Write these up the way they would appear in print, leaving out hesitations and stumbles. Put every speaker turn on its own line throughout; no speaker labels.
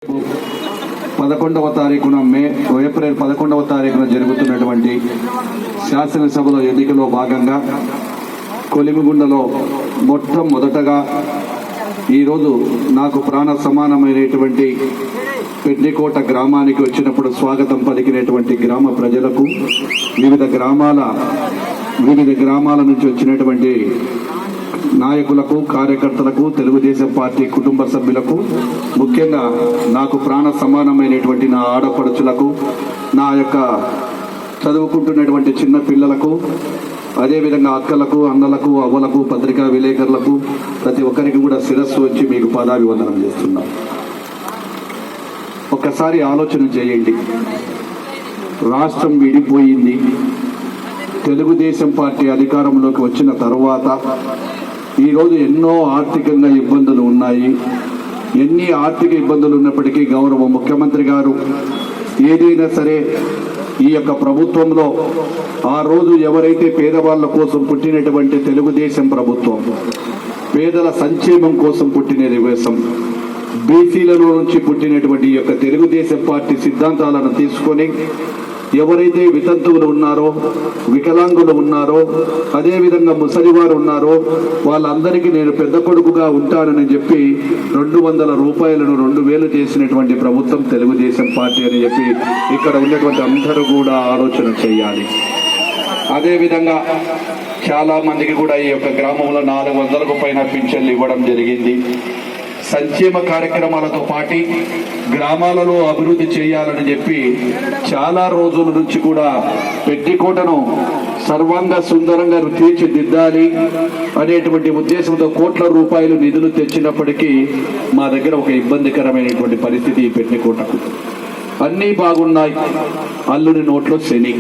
11వ తారీఖున ఏప్రిల్ 11వ తారీఖున జరుగుతున్నటువంటి శాసనసభలో ఎన్నికలో భాగంగా కొలిమిగుండలో మొట్టమొదటగా ఈరోజు నాకు ప్రాణ సమానమైనటువంటి పెద్దికోట గ్రామానికి వచ్చినప్పుడు స్వాగతం పలికినటువంటి గ్రామ ప్రజలకు వివిధ గ్రామాల నుంచి వచ్చినటువంటి నాయకులకు, కార్యకర్తలకు, తెలుగుదేశం పార్టీ కుటుంబ సభ్యులకు, ముఖ్యంగా నాకు ప్రాణ సమానమైనటువంటి నా ఆడపడుచులకు, నా యొక్క చదువుకుంటున్నటువంటి చిన్న పిల్లలకు, అదేవిధంగా అక్కలకు, అన్నలకు, అవ్వలకు, పత్రికా విలేకరులకు, ప్రతి ఒక్కరికి కూడా శిరస్సు వచ్చి మీకు పాదాభివందనం చేస్తున్నాం. ఒక్కసారి ఆలోచన చేయండి. రాష్ట్రం విడిపోయింది. తెలుగుదేశం పార్టీ అధికారంలోకి వచ్చిన తర్వాత ఈరోజు ఎన్నో ఆర్థికంగా ఇబ్బందులు ఉన్నాయి. ఎన్ని ఆర్థిక ఇబ్బందులు ఉన్నప్పటికీ గౌరవ ముఖ్యమంత్రి గారు ఏదైనా సరే ఈ యొక్క ప్రభుత్వంలో ఆ రోజు ఎవరైతే పేదవాళ్ళ కోసం పుట్టినటువంటి తెలుగుదేశం ప్రభుత్వం, పేదల సంక్షేమం కోసం పుట్టిన దేశం, బీసీలలో నుంచి పుట్టినటువంటి ఈ యొక్క తెలుగుదేశం పార్టీ సిద్ధాంతాలను తీసుకొని ఎవరైతే వితంతువులు ఉన్నారో, వికలాంగులు ఉన్నారో, అదేవిధంగా ముసలివారు ఉన్నారో వాళ్ళందరికీ నేను పెద్ద కొడుకుగా ఉంటానని చెప్పి 200 రూపాయలను 2000 చేసినటువంటి ప్రభుత్వం తెలుగుదేశం పార్టీ అని చెప్పి ఇక్కడ ఉన్నటువంటి అందరూ కూడా ఆలోచన చేయాలి. అదేవిధంగా చాలా మందికి కూడా ఈ యొక్క గ్రామంలో 400కు పైన పింఛన్లు ఇవ్వడం జరిగింది. సంక్షేమ కార్యక్రమాలతో పాటు గ్రామాలలో అభివృద్ధి చేయాలని చెప్పి చాలా రోజుల నుంచి కూడా పెద్దికోటను సర్వంగా సుందరంగా తీర్చిదిద్దాలి అనేటువంటి ఉద్దేశంతో కోట్ల రూపాయలు నిధులు తెచ్చినప్పటికీ మా దగ్గర ఒక ఇబ్బందికరమైనటువంటి పరిస్థితి ఈ పెద్దికోటకు. అన్నీ బాగున్నాయి, అల్లుని నోట్లో శని.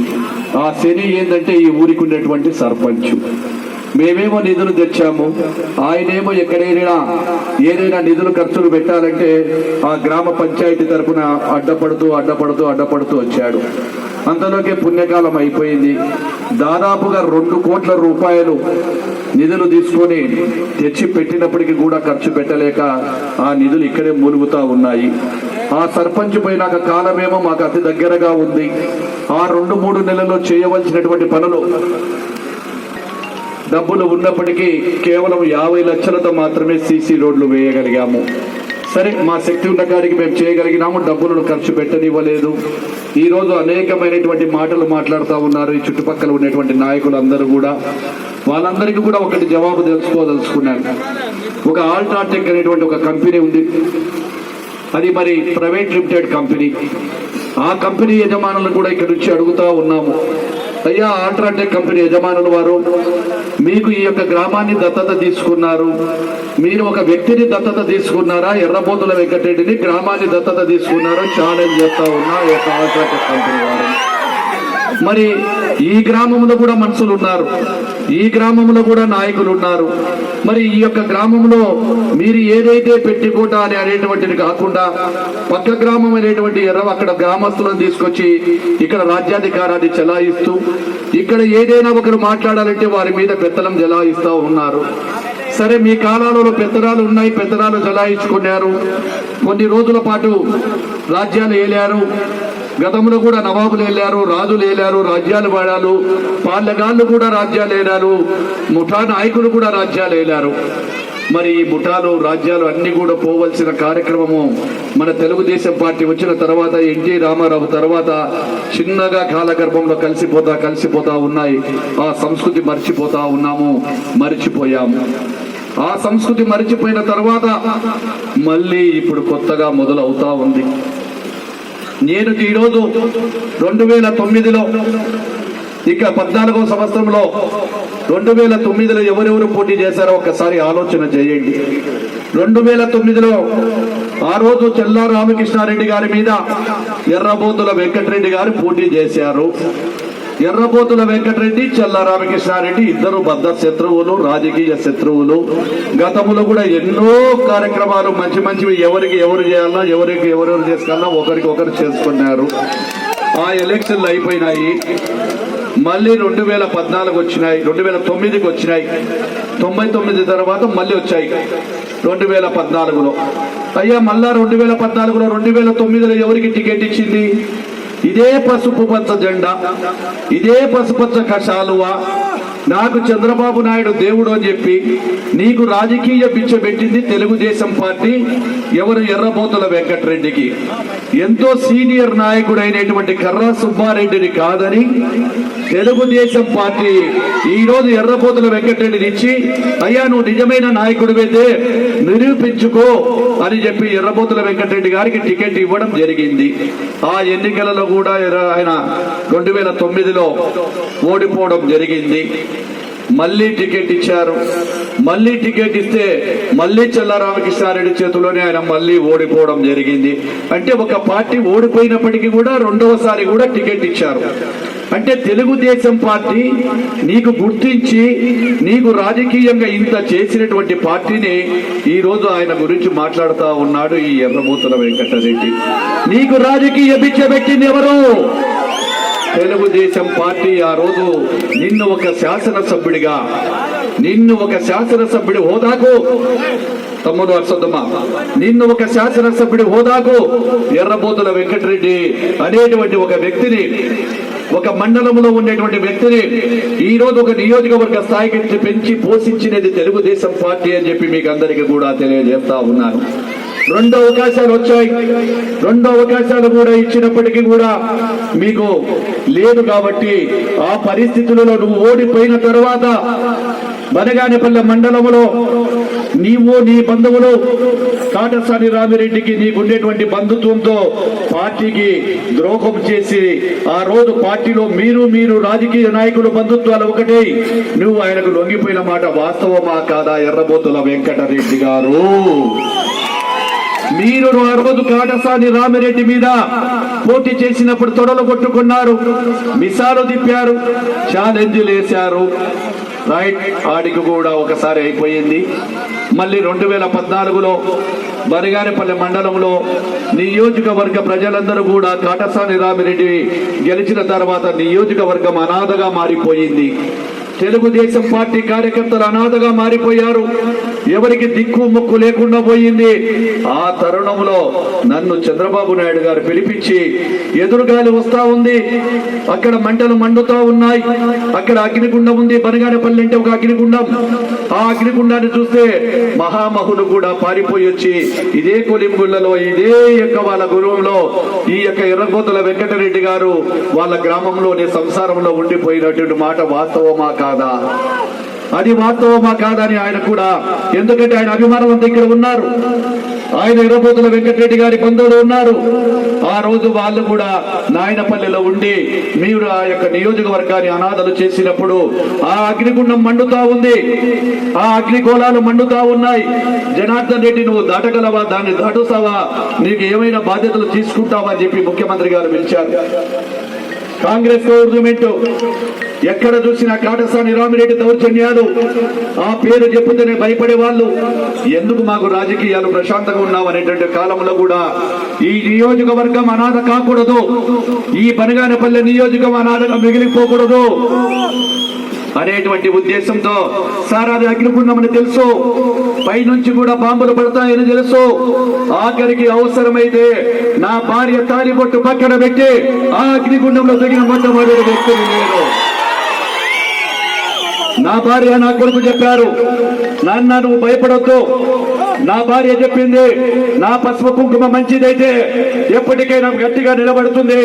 ఆ శని ఏంటంటే ఈ ఊరికి ఉన్నటువంటి సర్పంచ్. మేమేమో నిధులు తెచ్చాము, ఆయనేమో ఎక్కడైనా ఏదైనా నిధులు ఖర్చులు పెట్టాలంటే ఆ గ్రామ పంచాయతీ తరఫున అడ్డపడుతూ వచ్చాడు. అంతలోకే పుణ్యకాలం అయిపోయింది. దాదాపుగా 2 కోట్ల రూపాయలు నిధులు తీసుకొని తెచ్చి పెట్టినప్పటికీ కూడా ఖర్చు పెట్టలేక ఆ నిధులు ఇక్కడే మూలుగుతా ఉన్నాయి. ఆ సర్పంచ్ పోయినాక కాలమేమో మాకు అతి దగ్గరగా ఉంది. ఆ 2-3 నెలల్లో చేయవలసినటువంటి పనులు డబ్బులు ఉన్నప్పటికీ కేవలం 50 లక్షలతో మాత్రమే సీసీ రోడ్లు వేయగలిగాము. సరే, మా శక్తి ఉన్న కాడికి మేము చేయగలిగినాము, డబ్బులను ఖర్చు పెట్టనివ్వలేదు. ఈరోజు అనేకమైనటువంటి మాటలు మాట్లాడుతూ ఉన్నారు ఈ చుట్టుపక్కల ఉన్నటువంటి నాయకులందరూ కూడా. వాళ్ళందరికీ కూడా ఒకటి జవాబు తెలుసుకోదలుచుకున్నాను. ఒక ఆల్ట్రాటెక్ అనేటువంటి ఒక కంపెనీ ఉంది. అది మరి ప్రైవేట్ లిమిటెడ్ కంపెనీ. ఆ కంపెనీ యజమానులను కూడా ఇక్కడ నుంచి అడుగుతా ఉన్నాము, అయ్యా ఆల్ట్రాటెక్ కంపెనీ యజమానులు వారు, మీకు ఈ యొక్క గ్రామాన్ని దత్తత తీసుకున్నారు, మీరు ఒక వ్యక్తిని దత్తత తీసుకున్నారా, ఎర్రబోతుల వెంకటరెడ్డిని గ్రామాన్ని దత్తత తీసుకున్నారో ఛాలెంజ్ చేస్తా ఉన్నా ఈ యొక్క ఆల్ట్రాటెక్ కంపెనీ వారు. మరి ఈ గ్రామంలో కూడా మనుషులు ఉన్నారు, ఈ గ్రామంలో కూడా నాయకులు ఉన్నారు. మరి ఈ యొక్క గ్రామంలో మీరు ఏదైతే పెద్దికోట అని అనేటువంటిది కాకుండా పక్క గ్రామం అనేటువంటి అక్కడ గ్రామస్తులను తీసుకొచ్చి ఇక్కడ రాజ్యాధికారాన్ని చెలాయిస్తూ ఇక్కడ ఏదైనా ఒకరు మాట్లాడాలంటే వారి మీద పెత్తనం చెలాయిస్తూ ఉన్నారు. సరే, మీ కాలాలలో పెత్తనాలు ఉన్నాయి, పెత్తనాలు చెలాయించుకున్నారు, కొన్ని రోజుల పాటు రాజ్యాలు ఏలారు. గతంలో కూడా నవాబులు ఏలారు, రాజులు ఏలారు, రాజ్యాలు వాడారు, పాలగాళ్ళు కూడా రాజ్యాలు ఏలారు, ముఠా నాయకులు కూడా రాజ్యాలు ఏలారు. మరి ఈ ముఠాలు రాజ్యాలు అన్ని కూడా పోవలసిన కార్యక్రమము మన తెలుగుదేశం పార్టీ వచ్చిన తర్వాత, ఎన్టీ రామారావు తర్వాత చిన్నగా కాలగర్భంలో కలిసిపోతా ఉన్నాయి. ఆ సంస్కృతి మర్చిపోయాము. ఆ సంస్కృతి మర్చిపోయిన తర్వాత మళ్ళీ ఇప్పుడు కొత్తగా మొదలవుతా ఉంది. నేను ఈరోజు 2009లో ఇక 14వ సంవత్సరంలో 2009లో ఎవరెవరు పోటీ చేశారో ఒక్కసారి ఆలోచన చేయండి. 2009లో ఆ రోజు చెల్లా రామకృష్ణారెడ్డి గారి మీద ఎర్రబోతుల వెంకటరెడ్డి గారు పోటీ చేశారు. ఎర్రబోతుల వెంకటరెడ్డి, చెల్లా రామకృష్ణారెడ్డి ఇద్దరు బద్ధ శత్రువులు, రాజకీయ శత్రువులు. గతంలో కూడా ఎన్నో కార్యక్రమాలు మంచివి ఎవరికి ఎవరు చేయాలన్నా, ఎవరెవరు చేసుకోవాలన్నా ఒకరికొకరు చేసుకున్నారు. ఆ ఎలక్షన్లు అయిపోయినాయి. మళ్ళీ 2014 వచ్చినాయి, 2009కి వచ్చినాయి, 99 తర్వాత మళ్ళీ వచ్చాయి. 2014లో. అయ్యా మళ్ళా 2014లో 2009లో ఎవరికి టికెట్ ఇచ్చింది? ఇదే పసుపు పచ్చ జెండా, ఇదే పసుపచ్చ కషాలువా. నాకు చంద్రబాబు నాయుడు దేవుడు అని చెప్పి నీకు రాజకీయ భిక్ష పెట్టింది తెలుగుదేశం పార్టీ. ఎవరు? ఎర్రబోతుల వెంకటరెడ్డికి. ఎంతో సీనియర్ నాయకుడు అయినటువంటి కర్రా సుబ్బారెడ్డిని కాదని తెలుగుదేశం పార్టీ ఈరోజు ఎర్రబోతుల వెంకటరెడ్డిని ఇచ్చి, అయ్యా నువ్వు నిజమైన నాయకుడివైతే నిరూపించుకో అని చెప్పి ఎర్రబోతుల వెంకటరెడ్డి గారికి టికెట్ ఇవ్వడం జరిగింది. ఆ ఎన్నికలలో కూడా ఆయన 2009లో ఓడిపోవడం జరిగింది. మళ్ళీ టికెట్ ఇచ్చారు. మళ్ళీ టికెట్ ఇస్తే మళ్ళీ చల్లా రామకృష్ణారెడ్డి చేతిలోనే ఆయన మళ్ళీ ఓడిపోవడం జరిగింది. అంటే ఒక పార్టీ ఓడిపోయినప్పటికీ కూడా రెండవసారి కూడా టికెట్ ఇచ్చారు. అంటే తెలుగుదేశం పార్టీ నీకు గుర్తించి నీకు రాజకీయంగా ఇంత చేసినటువంటి పార్టీని ఈ రోజు ఆయన గురించి మాట్లాడుతూ ఉన్నాడు ఈ ఎర్రబోతుల వెంకటరెడ్డి. నీకు రాజకీయ భిక్ష పెట్టింది ఎవరు? తెలుగుదేశం పార్టీ. ఆ రోజు నిన్ను ఒక శాసనసభ్యుడి హోదాకు, తమ్ముడు అర్సద్దమ్మ, నిన్ను ఒక శాసనసభ్యుడి హోదాకు ఎర్రబోతుల వెంకటరెడ్డి అనేటువంటి ఒక వ్యక్తిని, ఒక మండలంలో ఉండేటువంటి వ్యక్తిని ఈ రోజు ఒక నియోజకవర్గ స్థాయికి పెంచి పోషించినది తెలుగుదేశం పార్టీ అని చెప్పి మీకు అందరికీ కూడా తెలియజేస్తా ఉన్నాను. రెండో అవకాశాలు వచ్చాయి. రెండో అవకాశాలు కూడా ఇచ్చినప్పటికీ కూడా మీకు లేదు. కాబట్టి ఆ పరిస్థితులలో నువ్వు ఓడిపోయిన తర్వాత బనగానేపల్లె మండలంలో నీవు నీ బంధువులు కాటసాని రామిరెడ్డికి నీకుండేటువంటి బంధుత్వంతో పార్టీకి ద్రోహం చేసి ఆ రోజు పార్టీలో మీరు రాజకీయ నాయకులు బంధుత్వాలు ఒకటే నువ్వు ఆయనకు లొంగిపోయిన మాట వాస్తవమా కాదా? ఎర్రబోతుల వెంకటరెడ్డి గారు, మీరు ఆ రోజు కాటసాని రామిరెడ్డి మీద పోటీ చేసినప్పుడు తొడలు కొట్టుకున్నారు, మిసాలు తిప్పారు, ఛాలెంజ్లు వేశారు. రైట్, ఆడికి కూడా ఒకసారి అయిపోయింది. మళ్ళీ 2014లో బనగానేపల్లె మండలంలో నియోజకవర్గ ప్రజలందరూ కూడా కాటసాని రామిరెడ్డి గెలిచిన తర్వాత నియోజకవర్గం అనాథగా మారిపోయింది. తెలుగుదేశం పార్టీ కార్యకర్తలు అనాథగా మారిపోయారు. ఎవరికి దిక్కు ముక్కు లేకుండా పోయింది. ఆ తరుణంలో నన్ను చంద్రబాబు నాయుడు గారు పిలిపించి, ఎదురుగాలి వస్తా ఉంది, అక్కడ మంటలు మండుతా ఉన్నాయి, అక్కడ అగ్నిగుండం ఉంది, బనగానేపల్లి అంటే ఒక అగ్నిగుండం. ఆ అగ్నిగుండాన్ని చూస్తే మహామహులు కూడా పారిపోయి వచ్చి ఇదే కొలింగుళ్లలో ఇదే యొక్క వాళ్ళ గురువులో ఈ యొక్క ఎర్రబోతుల వెంకటరెడ్డి గారు వాళ్ళ గ్రామంలోనే సంసారంలో ఉండిపోయినటువంటి మాట వాస్తవమా కాదా? అది వాస్తవమా కాదని ఆయన కూడా, ఎందుకంటే ఆయన అభిమానం అంతా ఇక్కడ ఉన్నారు, ఆయన ఎర్రబోతుల వెంకటరెడ్డి గారి బంధువులు ఉన్నారు. ఆ రోజు వాళ్ళు కూడా నాయనపల్లిలో ఉండి మీరు ఆ యొక్క నియోజకవర్గాన్ని అనాథలు చేసినప్పుడు ఆ అగ్నిగుండం మండుతా ఉంది, ఆ అగ్నిగోళాలు మండుతా ఉన్నాయి. జనార్దన్ రెడ్డి నువ్వు దాటగలవా? దాన్ని దాటుస్తావా? నీకు ఏమైనా బాధ్యతలు తీసుకుంటావా అని చెప్పి ముఖ్యమంత్రి గారు పిలిచారు. కాంగ్రెస్ గవర్నమెంట్ ఎక్కడ చూసినా కాటసాని రామిరెడ్డి దౌర్జన్యాలు, ఆ పేరు చెప్పుతూనే భయపడే వాళ్ళు. ఎందుకు మాకు రాజకీయాలు ప్రశాంతంగా ఉన్నామనేటువంటి కాలంలో కూడా ఈ నియోజకవర్గం అనాథ కాకూడదు, ఈ బనగానేపల్లె నియోజకం అనాథగా మిగిలిపోకూడదు అనేటువంటి ఉద్దేశంతో సార్ అది అగ్నిగుండమని తెలుసు, పైనుంచి కూడా బాంబులు పడతాయని తెలుసు, ఆఖరికి అవసరమైతే నా భార్య తాలిబొట్టు పక్కన పెట్టి ఆ అగ్నిగుండంలో తగిన మొట్టమొదటి వ్యక్తిని నేను. నా భార్య నా కొడుకు చెప్పారు, నాన్న నువ్వు భయపడొద్దు, నా భార్య చెప్పింది నా పసుపు కుంకుమ మంచిదైతే ఎప్పటికైనా గట్టిగా నిలబడుతుంది,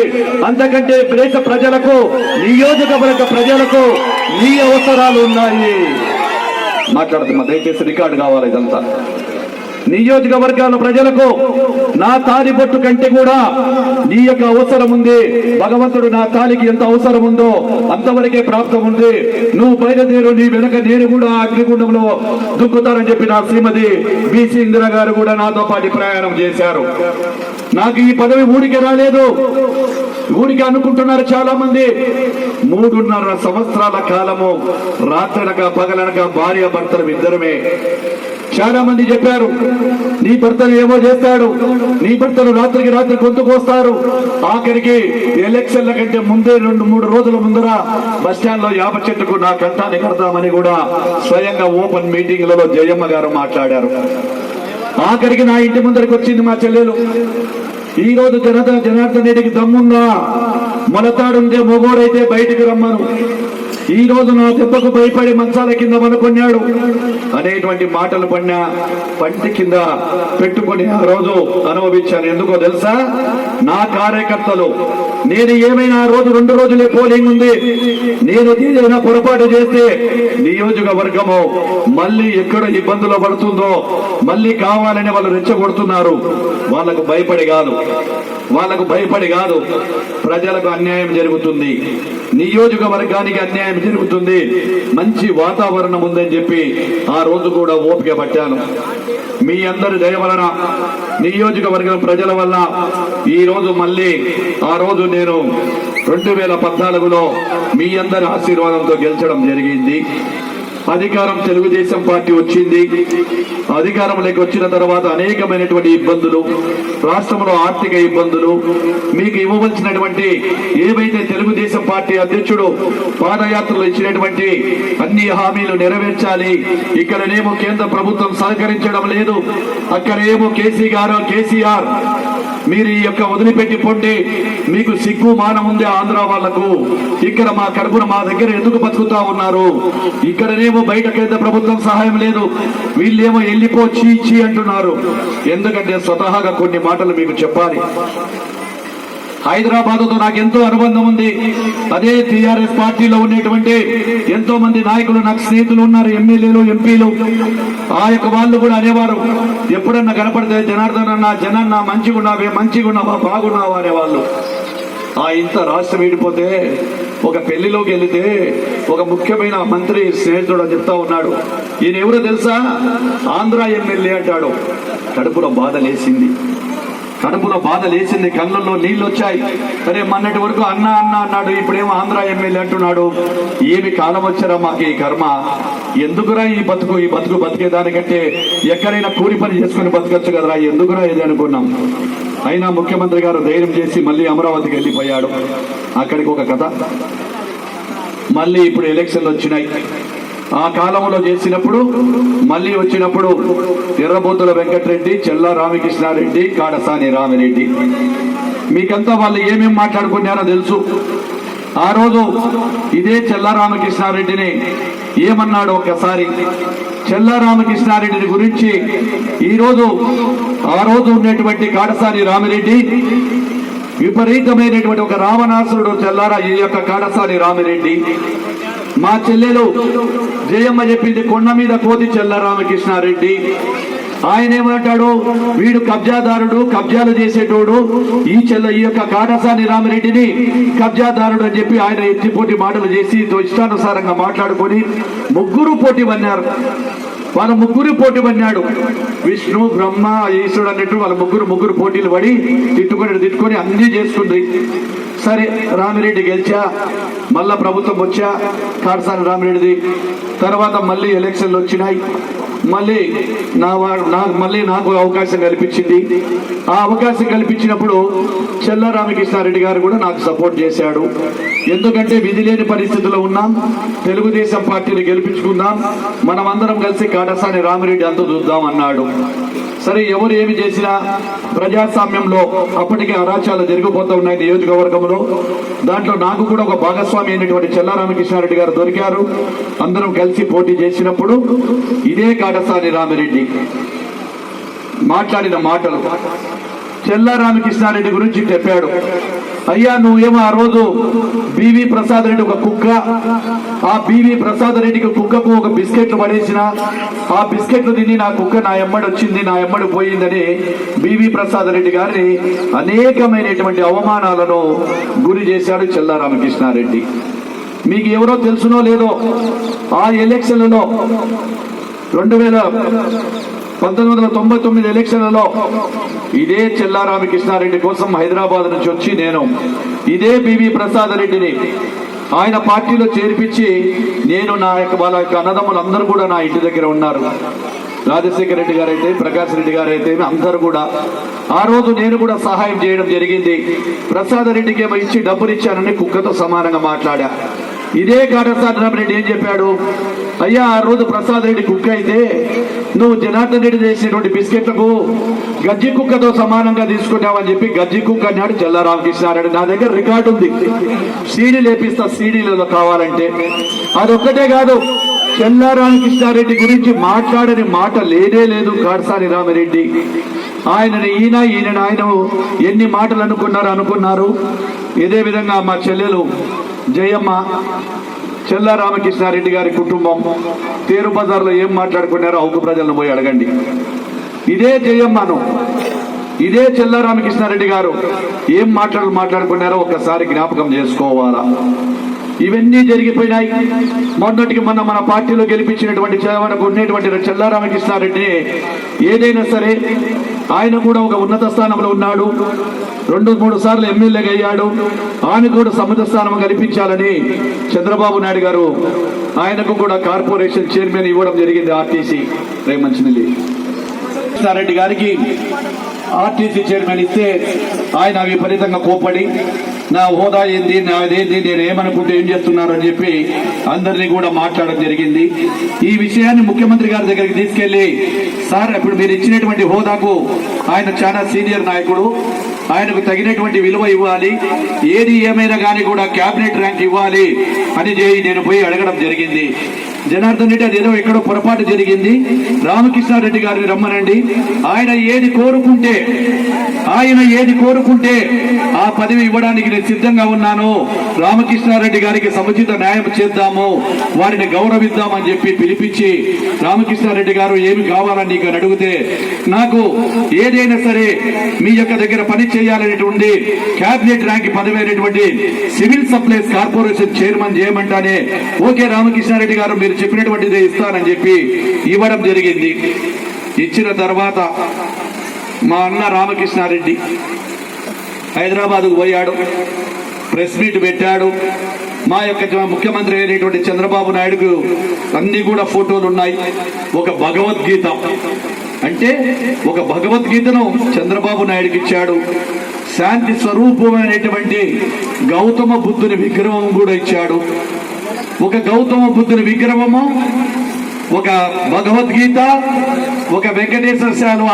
అంతకంటే దేశ ప్రజలకు నియోజకవర్గ ప్రజలకు నీ అవసరాలు ఉన్నాయి. మాట్లాడుతున్నా, దయచేసి రికార్డు కావాలి ఇదంతా. నియోజకవర్గాల ప్రజలకు నా తాలి బొట్టు కంటే కూడా నీ యొక్క అవసరం ఉంది. భగవంతుడు నా తాలికి ఎంత అవసరం ఉందో అంతవరకే ప్రాప్తం ఉంది. నువ్వు బయలుదేరు, నీ వెనక నేను కూడా అగ్నిగుండంలో దుక్కుతానని చెప్పి నా శ్రీమతి బీసీ ఇందిరా గారు కూడా నాతో పాటు ప్రయాణం చేశారు. నాకు ఈ పదవి ఊరికి రాలేదు, ఊరికి అనుకుంటున్నారు చాలా మంది. 3.5 సంవత్సరాల కాలము రాత్రనక పగలనక భార్య భర్తలు ఇద్దరమే చాలా మంది చెప్పారు, నీ భర్తను ఏమో చేస్తాడు, నీ భర్తను రాత్రికి రాత్రి గొంతుకొస్తారు. ఆఖరికి ఎలక్షన్ల కంటే ముందే 2-3 రోజుల ముందర బస్టాండ్ లో యాప చెట్టుకు నా కంఠాన్ని కడతామని కూడా స్వయంగా ఓపెన్ మీటింగ్లలో జయమ్మ గారు మాట్లాడారు. ఆఖరికి నా ఇంటి ముందరికి వచ్చింది మా చెల్లెలు. ఈ రోజు జనార్దన్ రెడ్డికి దమ్ముందా, మొలతాడుందే మొగోడైతే బయటికి రమ్మను, ఈ రోజు నా దెబ్బకు భయపడి మంచాల కింద మనుకొన్నాడు అనేటువంటి మాటలు పంటి కింద పెట్టుకొని ఆ రోజు అనుభవించాను. ఎందుకో తెలుసా, నా కార్యకర్తలు నేను ఏమైనా ఆ రోజు 2 రోజులే పోలింగ్ ఉంది, నేను ఏదైనా పొరపాటు చేస్తే నియోజకవర్గము మళ్ళీ ఎక్కడ ఇబ్బందులు పడుతుందో మళ్ళీ కావాలని వాళ్ళు రెచ్చగొడుతున్నారు. వాళ్ళకు భయపడి కాదు, ప్రజలకు అన్యాయం జరుగుతుంది, నియోజకవర్గానికి అన్యాయం జరుగుతుంది, మంచి వాతావరణం ఉందని చెప్పి ఆ రోజు కూడా ఓపిక పట్టాను. మీ అందరి దయ వలన, నియోజకవర్గం ప్రజల వల్ల ఈ రోజు మళ్ళీ ఆ రోజు నేను 2014లో మీ అందరి ఆశీర్వాదంతో గెలిచడం జరిగింది. అధికారం తెలుగుదేశం పార్టీ వచ్చింది. అధికారంలోకి వచ్చిన తర్వాత అనేకమైనటువంటి ఇబ్బందులు, రాష్ట్రంలో ఆర్థిక ఇబ్బందులు, మీకు ఇవ్వవలసినటువంటి ఏవైతే తెలుగుదేశం పార్టీ అధ్యక్షుడు పాదయాత్రలో ఇచ్చినటువంటి అన్ని హామీలు నెరవేర్చాలి. ఇక్కడనేమో కేంద్ర ప్రభుత్వం సహకరించడం లేదు, అక్కడేమో కేసీఆర్ మీరు ఈ యొక్క వదిలిపెట్టి పొండి, మీకు సిగ్గు మానం ఉంది ఆంధ్ర వాళ్లకు, ఇక్కడ మా కడుపున మా దగ్గర ఎందుకు బతుకుతా ఉన్నారు, ఇక్కడనేమో బయట కేంద్ర ప్రభుత్వం సహాయం లేదు, వీళ్ళేమో వెళ్ళిపో చీ అంటున్నారు. ఎందుకంటే స్వతహాగా కొన్ని మాటలు మీకు చెప్పాలి. హైదరాబాద్తో నాకు ఎంతో అనుబంధం ఉంది. అదే టీఆర్ఎస్ పార్టీలో ఉన్నటువంటి ఎంతో మంది నాయకులు నాకు స్నేహితులు ఉన్నారు, ఎమ్మెల్యేలు, ఎంపీలు. ఆ యొక్క వాళ్ళు కూడా అనేవారు, ఎప్పుడన్నా కనపడితే జనార్దన్ అన్న, జనన్న మంచిగున్నావా బాగున్నావా అనేవాళ్ళు. ఇంత రాష్ట్రం విడిపోతే ఒక పెళ్లిలోకి వెళితే ఒక ముఖ్యమైన మంత్రి స్నేహితుడు చెప్తా ఉన్నాడు, ఈయన ఎవరో తెలుసా, ఆంధ్ర ఎమ్మెల్యే అంటాడు. కడుపులో బాధ లేచింది, కళ్ళల్లో నీళ్ళు వచ్చాయి. సరే, మొన్నటి వరకు అన్న అన్నాడు, ఇప్పుడేమో ఆంధ్ర ఎమ్మెల్యే అంటున్నాడు. ఏమి కాలం వచ్చారా మాకు ఈ కర్మ, ఎందుకురా ఈ బతుకు బతికేదానికంటే ఎక్కడైనా కూలి పని చేసుకుని బతకచ్చు కదరా, ఎందుకురా ఇది అనుకున్నాం. అయినా ముఖ్యమంత్రి గారు ధైర్యం చేసి మళ్ళీ అమరావతికి వెళ్ళిపోయాడు. అక్కడికి ఒక కథ. మళ్ళీ ఇప్పుడు ఎలక్షన్లు వచ్చినాయి. ఆ కాలంలో చేసినప్పుడు మళ్ళీ వచ్చినప్పుడు ఎర్రబోతుల వెంకటరెడ్డి, చెల్లా రామకృష్ణారెడ్డి, కాడసాని రామిరెడ్డి, మీకంతా వాళ్ళు ఏమేం మాట్లాడుకున్నారో తెలుసు. ఆ రోజు ఇదే చెల్లా రామకృష్ణారెడ్డిని ఏమన్నాడు ఒకసారి. చెల్లా రామకృష్ణారెడ్డిని గురించి ఆ రోజు ఉన్నటువంటి కాడసాని రామిరెడ్డి విపరీతమైనటువంటి ఒక రావణాసురుడు ఈ యొక్క కాడసాని రామిరెడ్డి. మా చెల్లెలు జయమ్మ చెప్పింది, కొండ మీద కోతి చెల్లా రామకృష్ణారెడ్డి. ఆయన ఏమంటాడు, వీడు కబ్జాదారుడు, కబ్జాలు చేసేటోడు, ఈ యొక్క కాడసాని రామిరెడ్డిని కబ్జాదారుడు అని చెప్పి ఆయన ఎత్తిపోటీ మాటలు చేసి ఇష్టానుసారంగా మాట్లాడుకొని ముగ్గురు పోటీ పన్నాడు. విష్ణు, బ్రహ్మ, ఈశ్వరుడు అన్నట్టు వాళ్ళ ముగ్గురు పోటీలు పడి తిట్టుకొని అన్ని చేసుకుంది. సరే, రామిరెడ్డి గెలిచా, మళ్ళా ప్రభుత్వం వచ్చా, కాడసాని రామిరెడ్డిది. తర్వాత మళ్ళీ ఎలక్షన్లు వచ్చినాయి. మళ్ళీ నాకు అవకాశం కల్పించింది. ఆ అవకాశం కల్పించినప్పుడు చెల్లా రామకృష్ణారెడ్డి గారు కూడా నాకు సపోర్ట్ చేశాడు. ఎందుకంటే విధి లేని పరిస్థితుల్లో ఉన్నాం, తెలుగుదేశం పార్టీని గెలిపించుకుందాం, మనం అందరం కలిసి కాడసాని రామిరెడ్డి అంత చూద్దాం అన్నాడు. సరే, ఎవరు ఏమి చేసినా ప్రజాస్వామ్యంలో అప్పటికే అరాచాలు జరిగిపోతూ ఉన్నాయి నియోజకవర్గంలో. దాంట్లో నాకు కూడా ఒక భాగస్వామి అయినటువంటి చెల్లా రామకృష్ణారెడ్డి గారు దొరికారు. అందరం కలిసి పోటీ చేసినప్పుడు ఇదే కాడసాని రామిరెడ్డి మాట్లాడిన మాటలు చెల్లా రామకృష్ణారెడ్డి గురించి చెప్పాడు. అయ్యా, నువ్వేమో ఆ రోజు బివి ప్రసాద్ రెడ్డి ఒక కుక్క, ఆ బివి ప్రసాద్ రెడ్డికి కుక్కకు ఒక బిస్కెట్లు పడేసిన, ఆ బిస్కెట్లు తిని నా కుక్క నా ఎమ్మడి వచ్చింది, నా ఎమ్మడి పోయిందని బివి ప్రసాద్ రెడ్డి గారిని అనేకమైనటువంటి అవమానాలను గురి చేశాడు చెల్లా రామకృష్ణారెడ్డి. మీకు ఎవరో తెలుసునో లేదో, ఆ ఎలక్షన్లలో 1999 ఎలక్షన్లలో ఇదే చెల్లా రామకృష్ణారెడ్డి కోసం హైదరాబాద్ నుంచి వచ్చి నేను ఇదే బివి ప్రసాద్ రెడ్డిని ఆయన పార్టీలో చేర్పించి, నేను వాళ్ళ యొక్క అన్నదమ్ములు అందరూ కూడా నా ఇంటి దగ్గర ఉన్నారు. రాజశేఖర రెడ్డి గారైతే, ప్రకాష్ రెడ్డి గారైతే అందరూ కూడా ఆ రోజు నేను కూడా సహాయం చేయడం జరిగింది. ప్రసాద్ రెడ్డికి ఏమో ఇచ్చి డబ్బులు ఇచ్చానని కుక్కతో సమానంగా మాట్లాడా. ఇదే కాటసాని రెడ్డి ఏం చెప్పాడు, అయ్యా ఆ రోజు ప్రసాద్ రెడ్డి కుక్క అయితే నువ్వు జనార్దన్ రెడ్డి చేసినటువంటి బిస్కెట్లకు గజ్జి కుక్కతో సమానంగా తీసుకున్నావని చెప్పి గజ్జి కుక్క అన్నాడు చెల్లా రామకృష్ణారెడ్డి. నా దగ్గర రికార్డు ఉంది, సీడీ లేపిస్తా, సీడీలలో కావాలంటే. అదొక్కటే కాదు, చెల్లా రామకృష్ణారెడ్డి గురించి మాట్లాడని మాట లేనే లేదు కాటసాని రామిరెడ్డి. ఆయనని ఈయన ఆయన ఎన్ని మాటలు అనుకున్నారు. ఇదే విధంగా మా చెల్లెలు జయమ్మ, చెల్లా రామకృష్ణారెడ్డి గారి కుటుంబం తేరు బజార్లో ఏం మాట్లాడుకున్నారో అవుకు ప్రజలను పోయి అడగండి. ఇదే జయమ్మను, ఇదే చెల్లా రామకృష్ణారెడ్డి గారు ఏం మాట్లాడుకున్నారో ఒక్కసారి జ్ఞాపకం చేసుకోవాలా. ఇవన్నీ జరిగిపోయినాయి. మొన్నటికి మొన్న మన పార్టీలో గెలిపించినటువంటి మనకు ఉన్నటువంటి చెల్లా రామకృష్ణారెడ్డిని ఏదైనా సరే ఆయన కూడా ఒక ఉన్నత స్థానంలో ఉన్నాడు, 2-3 సార్లు ఎమ్మెల్యేగా అయ్యాడు. ఆయన కూడా సముద్ర స్థానం కల్పించాలని చంద్రబాబు నాయుడు గారు ఆయనకు కూడా కార్పొరేషన్ చైర్మన్ ఇవ్వడం జరిగింది. ఆర్టీసీ రేమంచినల్లి రెడ్డి గారికి ఆర్టీసీ చైర్మన్ ఇస్తే ఆయన విపరీతంగా కోప్పడి నా హోదా ఏంది, నాదేంది, నేను ఏమనుకుంటే ఏం చేస్తున్నారు అని చెప్పి అందరినీ కూడా మాట్లాడడం జరిగింది. ఈ విషయాన్ని ముఖ్యమంత్రి గారి దగ్గరికి తీసుకెళ్లి, సార్ ఇప్పుడు మీరు ఇచ్చినటువంటి హోదాకు ఆయన చాలా సీనియర్ నాయకుడు, ఆయనకు తగినటువంటి విలువ ఇవ్వాలి, ఏది ఏమైనా కానీ కూడా క్యాబినెట్ ర్యాంక్ ఇవ్వాలి అని నేను పోయి అడగడం జరిగింది. జనార్దన్ రెడ్డి అదేదో ఎక్కడో పొరపాటు జరిగింది, రామకృష్ణారెడ్డి గారిని రమ్మనండి, ఆయన ఏది కోరుకుంటే ఆ పదవి ఇవ్వడానికి నేను సిద్ధంగా ఉన్నాను, రామకృష్ణారెడ్డి గారికి సముచిత న్యాయం చేద్దాము, వారిని గౌరవిద్దామని చెప్పి పిలిపించి, రామకృష్ణారెడ్డి గారు ఏమి కావాలని నీకు అడిగితే, నాకు ఏదైనా సరే మీ యొక్క దగ్గర పని చేయాలనేటువంటి క్యాబినెట్ ర్యాంక్ పదవి అయినటువంటి సివిల్ సప్లైస్ కార్పొరేషన్ చైర్మన్ చేయమంటానే ఓకే రామకృష్ణారెడ్డి గారు మీరు చెప్పినటువంటిదే ఇస్తానని చెప్పి ఇవ్వడం జరిగింది. ఇచ్చిన తర్వాత మా అన్న రామకృష్ణారెడ్డి హైదరాబాద్కు పోయాడు, ప్రెస్ మీట్ పెట్టాడు. మా యొక్క ముఖ్యమంత్రి అయినటువంటి చంద్రబాబు నాయుడుకు అన్ని కూడా ఫోటోలు ఉన్నాయి. ఒక భగవద్గీత అంటే ఒక భగవద్గీతను చంద్రబాబు నాయుడుకి ఇచ్చాడు. శాంతి స్వరూపమైనటువంటి గౌతమ బుద్ధుని విగ్రహం కూడా ఇచ్చాడు. ఒక గౌతమ బుద్ధుని విగ్రహము, ఒక భగవద్గీత, ఒక వెంకటేశ్వర శాలువ.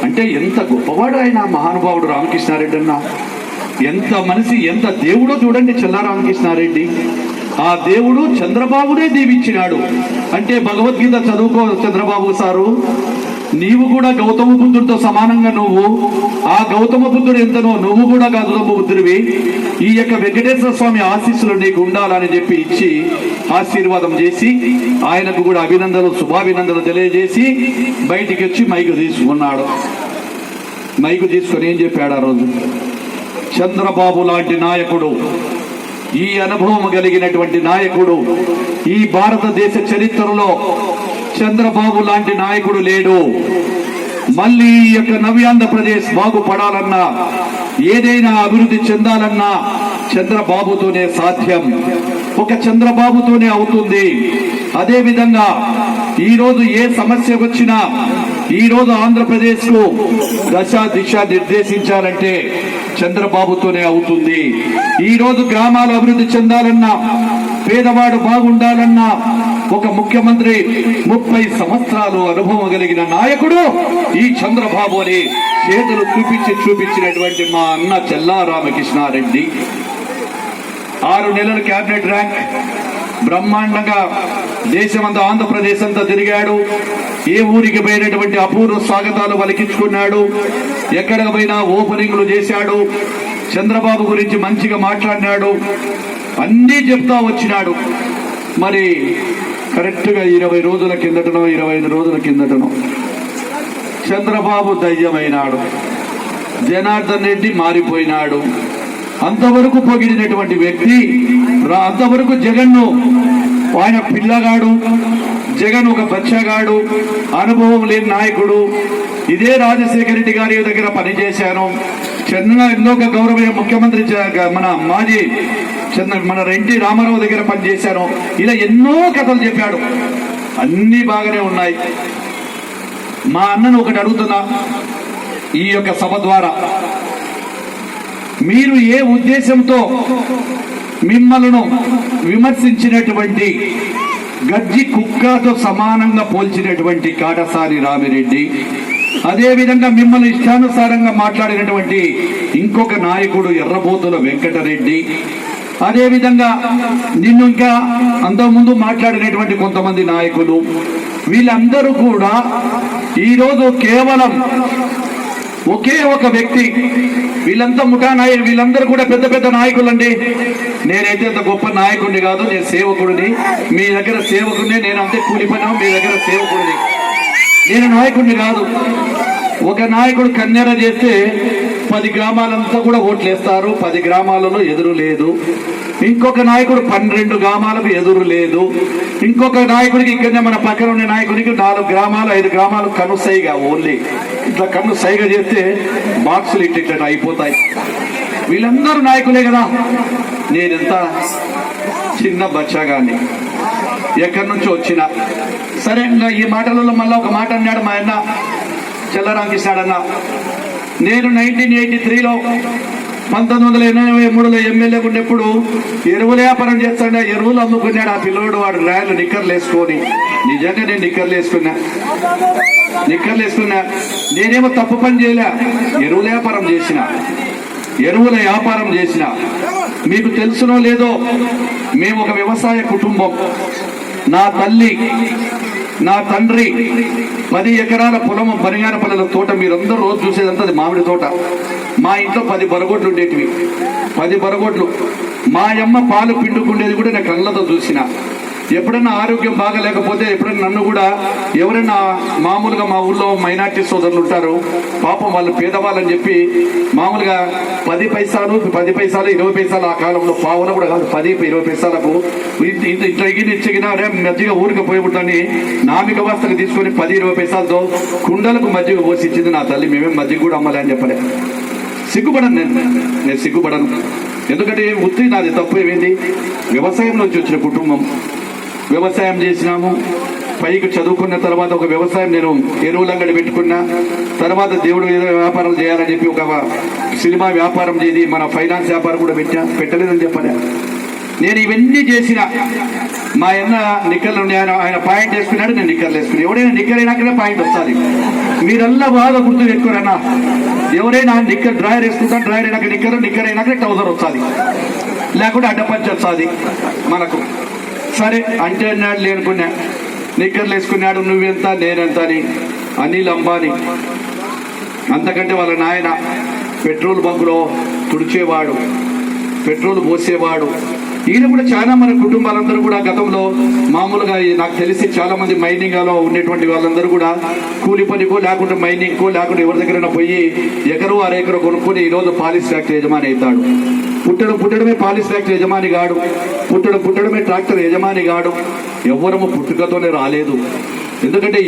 అంటే ఎంత గొప్పవాడు ఆయన మహానుభావుడు రామకృష్ణారెడ్డి అన్న. ఎంత మనిషి, ఎంత దేవుడో చూడండి చెల్లా రామకృష్ణారెడ్డి. ఆ దేవుడు చంద్రబాబునే దీవించినాడు. అంటే భగవద్గీత చదువుకో చంద్రబాబు సారు, నీవు కూడా గౌతమ బుద్ధుడితో సమానంగా నువ్వు, ఆ గౌతమ బుద్ధుడు ఎంతనో నువ్వు కూడా గౌతమ బుద్ధుడివి. ఈ యొక్క వెంకటేశ్వర స్వామి ఆశీస్సులు నీకు ఉండాలని చెప్పి ఇచ్చి ఆశీర్వాదం చేసి ఆయనకు కూడా అభినందనలు, శుభాభినందనలు తెలియజేసి బయటికి వచ్చి మైకు తీసుకున్నాడు. మైకు తీసుకొని ఏం చెప్పాడు ఆ రోజు, చంద్రబాబు లాంటి నాయకుడు, ఈ అనుభవం కలిగినటువంటి నాయకుడు ఈ భారతదేశ చరిత్రలో చంద్రబాబు లాంటి నాయకుడు లేడు. మళ్ళీ ఈ యొక్క నవ్యాంధ్రప్రదేశ్ బాగుపడాలన్నా, ఏదైనా అభివృద్ధి చెందాలన్నా చంద్రబాబుతోనే సాధ్యం, ఒక చంద్రబాబుతోనే అవుతుంది. అదే విధంగా ఈ రోజు ఏ సమస్య వచ్చినా ఈ రోజు ఆంధ్రప్రదేశ్ కు దశ దిశ నిర్దేశించాలంటే చంద్రబాబుతోనే అవుతుంది. ఈ రోజు గ్రామాలు అభివృద్ధి చెందాలన్నా, పేదవాడు బాగుండాలన్నా ఒక ముఖ్యమంత్రి 30 సంవత్సరాలు అనుభవం కలిగిన నాయకుడు ఈ చంద్రబాబు అని చేతులు చూపించినటువంటి మా అన్న చెల్లా రామకృష్ణారెడ్డి. 6 నెలల క్యాబినెట్ ర్యాంక్ బ్రహ్మాండంగా దేశమంతా, ఆంధ్రప్రదేశ్ అంతా తిరిగాడు. ఏ ఊరికి పోయినటువంటి అపూర్వ స్వాగతాలు పలికించుకున్నాడు. ఎక్కడికి పోయినా ఓపెనింగ్లు చేశాడు. చంద్రబాబు గురించి మంచిగా మాట్లాడినాడు. అన్నీ చెప్తా వచ్చినాడు. మరి కరెక్ట్ గా 20 రోజుల కిందటనో 25 రోజుల కిందటనో చంద్రబాబు దయ్యమైనాడు, జనార్దన్ రెడ్డి మారిపోయినాడు. అంతవరకు పొగిడినటువంటి వ్యక్తి, అంతవరకు జగన్ను ఆయన పిల్లగాడు, జగన్ ఒక బచ్చగాడు, అనుభవం లేని నాయకుడు. ఇదే రాజశేఖర రెడ్డి గారి దగ్గర పనిచేశాను, ఎన్నో గౌరవ ముఖ్యమంత్రి మన మాజీ మన ఎన్టీ రామారావు దగ్గర పనిచేశాను, ఇలా ఎన్నో కథలు చెప్పాడు. అన్ని బాగానే ఉన్నాయి. మా అన్నను ఒకటి అడుగుతున్నా, ఈ యొక్క సభ ద్వారా మీరు ఏ ఉద్దేశంతో మిమ్మల్ని విమర్శించినటువంటి గజ్జి కుక్కతో సమానంగా పోల్చినటువంటి కాటసాని రామిరెడ్డి, అదేవిధంగా మిమ్మల్ని ఇష్టానుసారంగా మాట్లాడినటువంటి ఇంకొక నాయకుడు ఎర్రబోతుల వెంకటరెడ్డి, అదేవిధంగా నిన్ను ఇంకా అంతకుముందు మాట్లాడినటువంటి కొంతమంది నాయకులు, వీళ్ళందరూ కూడా ఈరోజు కేవలం ఒకే ఒక వ్యక్తి, వీళ్ళంతా ముఠా నాయకులు, వీళ్ళందరూ కూడా పెద్ద పెద్ద నాయకులండి. నేనైతే అంత గొప్ప నాయకుడిని కాదు, నేను సేవకుడిని. మీ దగ్గర సేవకుడిని, నేను అంతే కూలి పని, మీ దగ్గర సేవకుడిని, నేను నాయకుడిని కాదు. ఒక నాయకుడు కన్నెర చేస్తే 10 గ్రామాలంతా కూడా ఓట్లేస్తారు, 10 గ్రామాలలో ఎదురు లేదు. ఇంకొక నాయకుడు 12 గ్రామాలకు ఎదురు లేదు. ఇంకొక నాయకుడికి ఇక్కడనే మన పక్కన ఉండే నాయకుడికి 4 గ్రామాలు 5 గ్రామాలు కన్ను సైగా, ఓన్లీ ఇట్లా కన్ను సైగా చేస్తే బాక్సులు ఇట్లా అయిపోతాయి. వీళ్ళందరూ నాయకులే కదా. నేనెంత చిన్న బచ్చాగాన్ని, ఎక్కడి నుంచి వచ్చినా సరే. ఇంకా ఈ మాటలలో మళ్ళీ ఒక మాట అన్నాడు మా అన్న చెల్లరాంకిస్తాడన్న. నేను 1983లో 1983లో ఎమ్మెల్యేగా ఉన్నప్పుడు ఎరువుల వ్యాపారం చేస్తాడు, ఎరువులు అమ్ముకున్నాడు ఆ పిల్లోడు. వాడు రాయలు నిక్కర్లు వేసుకొని, నిజంగా నేను నిక్కర్లు వేసుకున్నా. నేనేమో తప్పు పని చేయలే, ఎరువుల వ్యాపారం చేసిన. మీకు తెలుసునో లేదో, మేము ఒక వ్యవసాయ కుటుంబం. నా తల్లి నా తండ్రి 10 ఎకరాల పొలము, బనిగాన పల్లెల తోట. మీరందరూ రోజు చూసేదంతా అది మామిడి తోట. మా ఇంట్లో 10 బరగొడ్లు ఉండేటివి, 10 బరగొడ్లు. మా అమ్మ పాలు పిండుకుండేది కూడా నేను కళ్ళతో చూసిన. ఎప్పుడైనా ఆరోగ్యం బాగలేకపోతే ఎప్పుడైనా నన్ను కూడా ఎవరైనా మామూలుగా మా ఊళ్ళో మైనార్టీ సోదరులు ఉంటారు, పాపం వాళ్ళు పేదవాళ్ళని చెప్పి మామూలుగా 10 పైసలు 20 పైసలు, ఆ కాలంలో పావుల కూడా కాదు, 10-20 పైసలకు ఇట్లా ఇచ్చినా మజ్జిగ ఊరికి పోయి ఉంటాని నామిక వస్తకు తీసుకొని 10-20 పైసలతో కుండలకు మజ్జిగ పోసి ఇచ్చింది నా తల్లి. మేమేం మజ్జిగ కూడా అమ్మాలి అని చెప్పలే. సిగ్గుపడను నేను సిగ్గుపడను. ఎందుకంటే వృత్తి నాది, తప్పు ఏమైంది? వ్యవసాయం నుంచి వచ్చిన కుటుంబం, వ్యవసాయం చేసినాము. పైకి చదువుకున్న తర్వాత ఒక వ్యవసాయం నేను ఎరువుల అంగడి పెట్టుకున్నా. తర్వాత దేవుడు ఏదో వ్యాపారం చేయాలని చెప్పి ఒక సినిమా వ్యాపారం చేసి మన ఫైనాన్స్ వ్యాపారం కూడా పెట్టలేదని చెప్పలే. నేను ఇవన్నీ చేసిన. మా అన్న నిక్కర్లు ఉండే, ఆయన పాయింట్ వేసుకున్నాడు, నేను నిక్కర్లు వేసుకున్నాను. ఎవరైనా నిక్కర్ అయినాకనే పాయింట్ వస్తుంది. మీరల్లా బాగా గుర్తు పెట్టుకోరన్నా. ఎవరైనా నిక్కర్ డ్రాయర్ వేసుకుంటాను, డ్రాయర్ అయినాక నిక్కర్ అయినాక ట్రౌజర్ వస్తుంది, లేకుంటే అడ్డపంచి వస్తుంది మనకు. సరే అంటే అన్నాడు, లేనుకున్నా. నిక్కర్లు వేసుకున్నాడు, నువ్వెంత నేనెంత అని. అనిల్ అంబానీ అంతకంటే వాళ్ళ నాయన పెట్రోల్ బంకులో తుడిచేవాడు, పెట్రోల్ పోసేవాడు. ఈయన కూడా చాలా మంది కుటుంబాలందరూ కూడా గతంలో మామూలుగా నాకు తెలిసి చాలా మంది మైనింగ్ లో ఉండేటువంటి వాళ్ళందరూ కూడా కూలి పనికో లేకుంటే మైనింగ్కో లేకుంటే ఎవరి దగ్గర పోయి ఎకరో అరెకరో కొనుక్కొని ఈరోజు పాలిష్ ఫ్యాక్టరీ యజమాని అవుతాడు. పుట్టడమే పాలిష్ ఫ్యాక్టరీ యజమాని గాడు, పుట్టడమే ట్రాక్టర్ యజమాని గాడు. ఎవ్వరము పుట్టుకతోనే రాలేదు. ఎందుకంటే